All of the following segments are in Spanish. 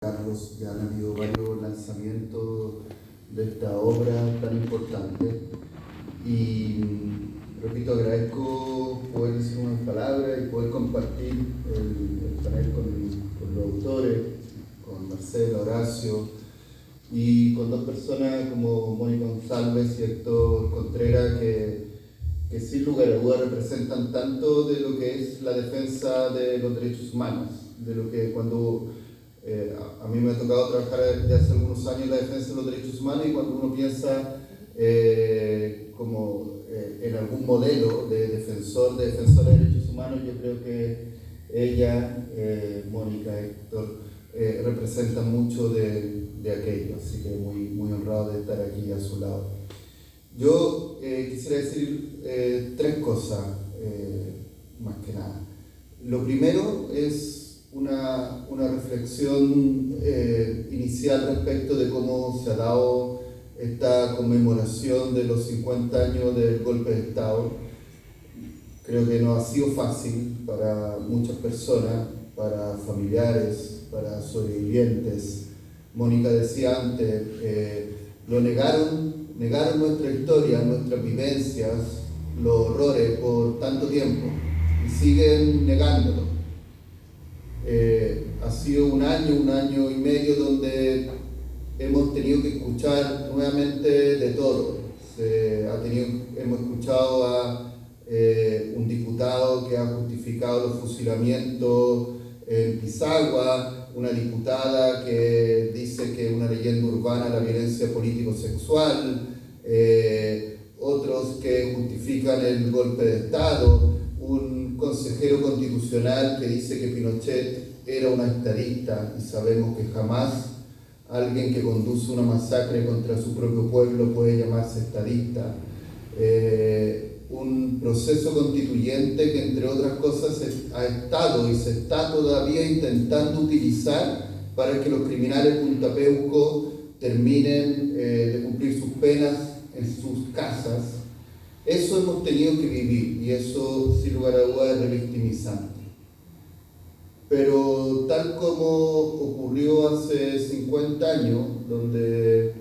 Carlos, ya han habido varios lanzamientos de esta obra tan importante y repito, agradezco poder decir unas palabras y poder compartir el panel con los autores, con Marcela, Horacio y con dos personas como Mónica González y Héctor Contreras que sin lugar a dudas representan tanto de lo que es la defensa de los derechos humanos, de lo que cuando a mí me ha tocado trabajar desde hace algunos años en la defensa de los derechos humanos y cuando uno piensa en algún modelo de defensora de derechos humanos, yo creo que ella, Mónica, Héctor, representan mucho de aquello, así que muy honrado de estar aquí a su lado. Yo quisiera decir tres cosas, más que nada. Lo primero es una reflexión inicial respecto de cómo se ha dado esta conmemoración de los 50 años del golpe de Estado. Creo que no ha sido fácil para muchas personas, para familiares, para sobrevivientes. Mónica decía antes, lo negaron nuestra historia, nuestras vivencias, los horrores por tanto tiempo y siguen negándolo. Ha sido un año y medio donde hemos tenido que escuchar nuevamente de todo. Hemos escuchado a un diputado que ha justificado los fusilamientos en Pisagua, una diputada que dice que es una leyenda urbana la violencia político-sexual, otros que justifican el golpe de Estado, un consejero constitucional que dice que Pinochet era un estadista y sabemos que jamás alguien que conduce una masacre contra su propio pueblo puede llamarse estadista. Un proceso constituyente que entre otras cosas ha estado y se está todavía intentando utilizar para que los criminales puntapeuco terminen de cumplir sus penas en sus casas. Eso hemos tenido que vivir y eso sin lugar a dudas es revictimizante. Pero tal como ocurrió hace 50 años, donde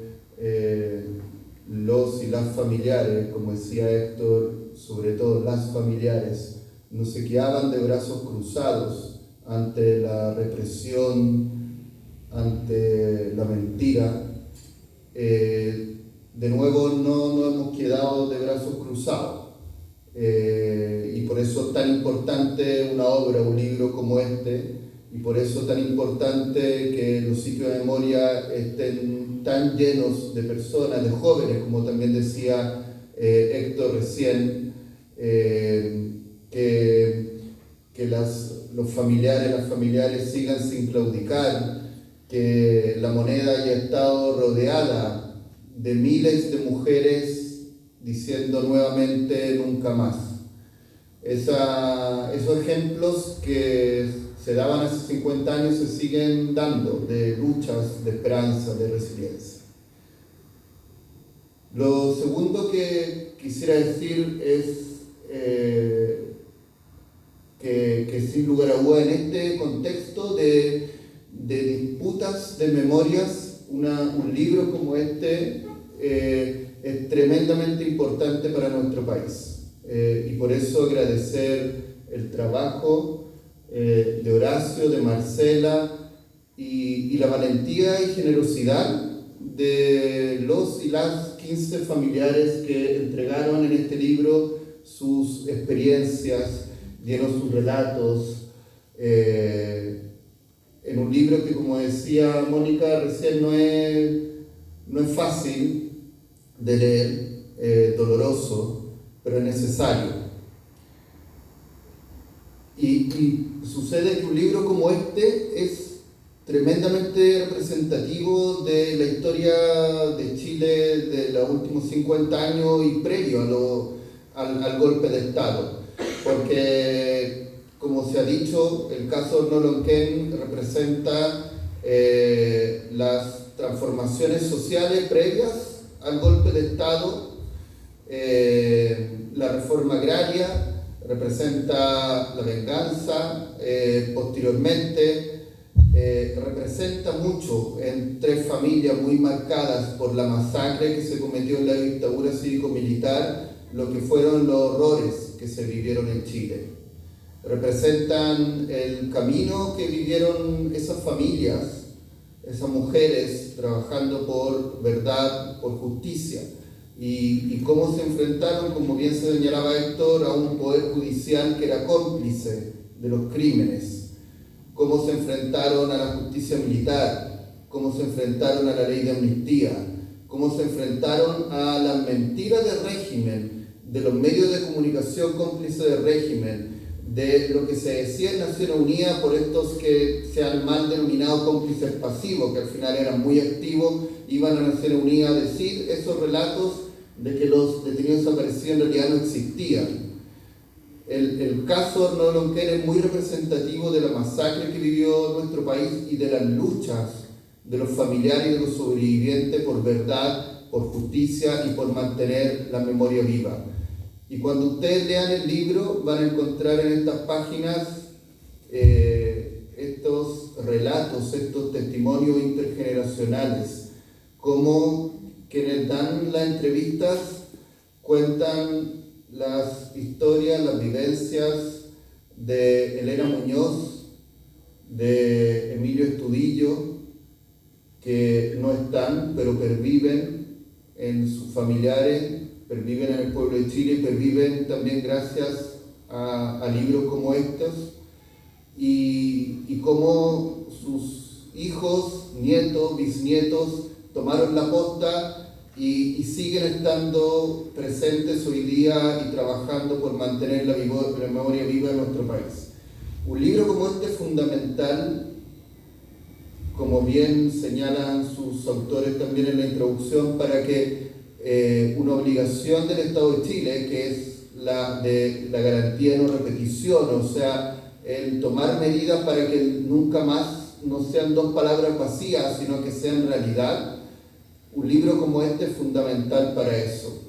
los y las familiares, como decía Héctor, sobre todo las familiares, no se quedaban de brazos cruzados ante la represión, ante la mentira, de nuevo no hemos quedado de brazos cruzados. Y por eso es tan importante una obra, un libro como este, y por eso es tan importante que los sitios de memoria estén tan llenos de personas, de jóvenes, como también decía Héctor recién, que los familiares, las familiares sigan sin claudicar, que la moneda haya estado rodeada de miles de mujeres diciendo nuevamente nunca más. Esos ejemplos que se daban hace 50 años se siguen dando, de luchas, de esperanza, de resiliencia. Lo segundo que quisiera decir es que sin lugar a dudas en este contexto de disputas de memorias, un libro como este es tremendamente importante para nuestro país. Y por eso agradecer el trabajo de Horacio, de Marcela y la valentía y generosidad de los y las 15 familiares que entregaron en este libro sus experiencias, dieron sus relatos, en un libro que, como decía Mónica recién, no es fácil de leer, doloroso, pero es necesario. Y sucede que un libro como este es tremendamente representativo de la historia de Chile de los últimos 50 años y previo al golpe de Estado, porque, como se ha dicho, el caso Nolonquén representa las transformaciones sociales previas al golpe de Estado. La reforma agraria representa la venganza, posteriormente representa mucho en tres familias muy marcadas por la masacre que se cometió en la dictadura cívico-militar, lo que fueron los horrores que se vivieron en Chile. Representan el camino que vivieron esas familias, esas mujeres trabajando por verdad, por justicia, y cómo se enfrentaron, como bien se señalaba Héctor, a un poder judicial que era cómplice de los crímenes, cómo se enfrentaron a la justicia militar, cómo se enfrentaron a la ley de amnistía, cómo se enfrentaron a las mentiras del régimen, de los medios de comunicación cómplices del régimen, de lo que se decía en Naciones Unidas por estos que se han mal denominado cómplices pasivos, que al final eran muy activos, iban a Naciones Unidas a decir esos relatos de que los detenidos desaparecidos en realidad no existían. El caso Arnoldo Lonquén es muy representativo de la masacre que vivió nuestro país y de las luchas de los familiares y de los sobrevivientes por verdad, por justicia y por mantener la memoria viva. Y cuando ustedes lean el libro van a encontrar en estas páginas estos relatos, estos testimonios intergeneracionales, como quienes dan las entrevistas cuentan las historias, las vivencias de Elena Muñoz, de Emilio Estudillo, que no están, pero perviven en sus familiares, perviven en el pueblo de Chile y perviven también gracias a libros como estos, y cómo sus hijos, nietos, bisnietos tomaron la posta y siguen estando presentes hoy día y trabajando por mantener la memoria viva en nuestro país. Un libro como este es fundamental, como bien señalan sus autores también en la introducción, para que una obligación del Estado de Chile, que es la de la garantía de no repetición, o sea, el tomar medidas para que nunca más no sean dos palabras vacías, sino que sean realidad. Un libro como este es fundamental para eso.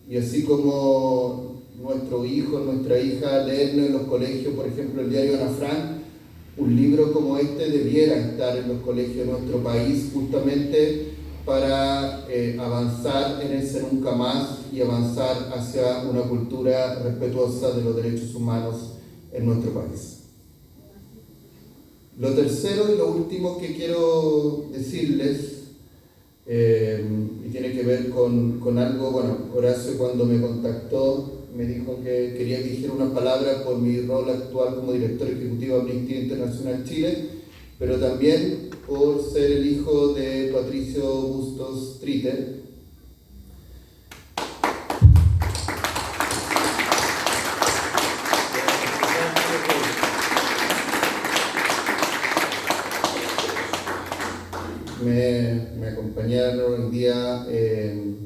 Y así como nuestro hijo, nuestra hija leen en los colegios, por ejemplo, el diario Ana Frank, un libro como este debiera estar en los colegios de nuestro país, justamente para avanzar en ese nunca más y avanzar hacia una cultura respetuosa de los derechos humanos en nuestro país. Lo tercero y lo último que quiero decirles, y tiene que ver con algo, bueno, Horacio cuando me contactó me dijo que quería que dijera unas palabras por mi rol actual como director ejecutivo de Amnistía Internacional Chile, pero también por ser el hijo de Patricio Bustos Triter. Me acompañaron hoy día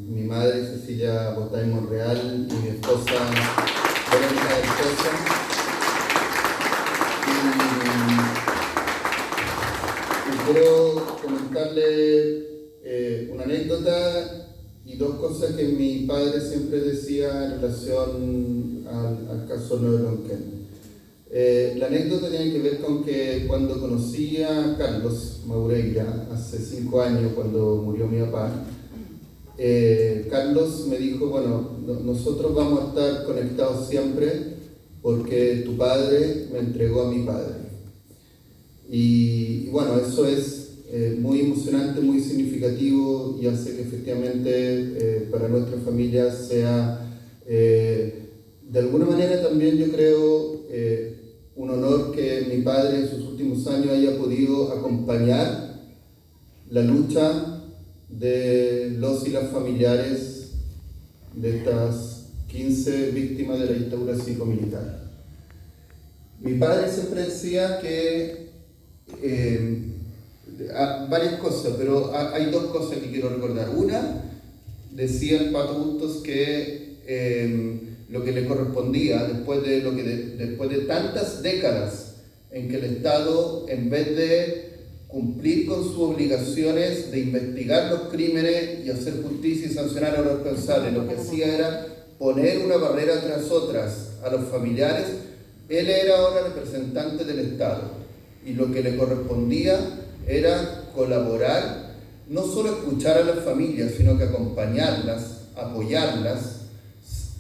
mi madre Cecilia Botay Monreal y mi esposa Verónica del Pozo. Y quiero comentarle una anécdota y dos cosas que mi padre siempre decía en relación al caso Arnoldo Lonquén. La anécdota tiene que ver con que cuando conocí a Carlos Maureira, hace 5 años, cuando murió mi papá, Carlos me dijo, bueno, nosotros vamos a estar conectados siempre porque tu padre me entregó a mi padre. Y bueno, eso es muy emocionante, muy significativo y hace que efectivamente para nuestra familia sea de alguna manera también, yo creo, un honor que mi padre en sus últimos años haya podido acompañar la lucha de los y las familiares de estas 15 víctimas de la dictadura cívico-militar. Mi padre siempre decía que varias cosas, pero hay dos cosas que quiero recordar. Una, decía el Pato Bustos que lo que le correspondía después de tantas décadas en que el Estado, en vez de cumplir con sus obligaciones de investigar los crímenes y hacer justicia y sancionar a los responsables, lo que hacía era poner una barrera tras otras a los familiares. Él era ahora representante del Estado y lo que le correspondía era colaborar, no solo escuchar a las familias, sino que acompañarlas, apoyarlas,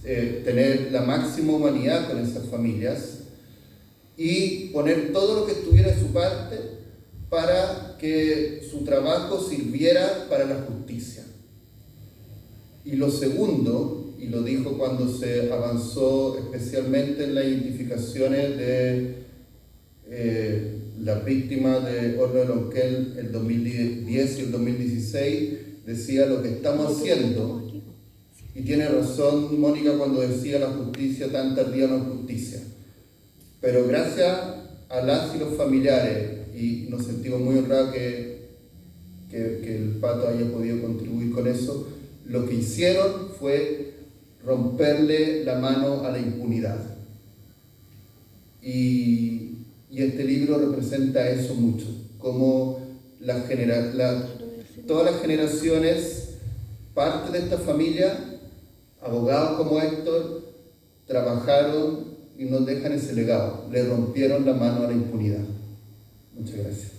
tener la máxima humanidad con esas familias y poner todo lo que estuviera de su parte para que su trabajo sirviera para la justicia. Y lo segundo, y lo dijo cuando se avanzó especialmente en las identificaciones de las víctimas de Horno de Lonquén el 2010 y el 2016, decía: lo que estamos haciendo, y tiene razón Mónica cuando decía la justicia tan tardía no es justicia, pero gracias a las y los familiares, y nos sentimos muy honrados que el Pato haya podido contribuir con eso, lo que hicieron fue romperle la mano a la impunidad. Y este libro representa eso mucho, como todas las generaciones, parte de esta familia, abogados como Héctor, trabajaron y nos dejan ese legado, le rompieron la mano a la impunidad. Muchas gracias.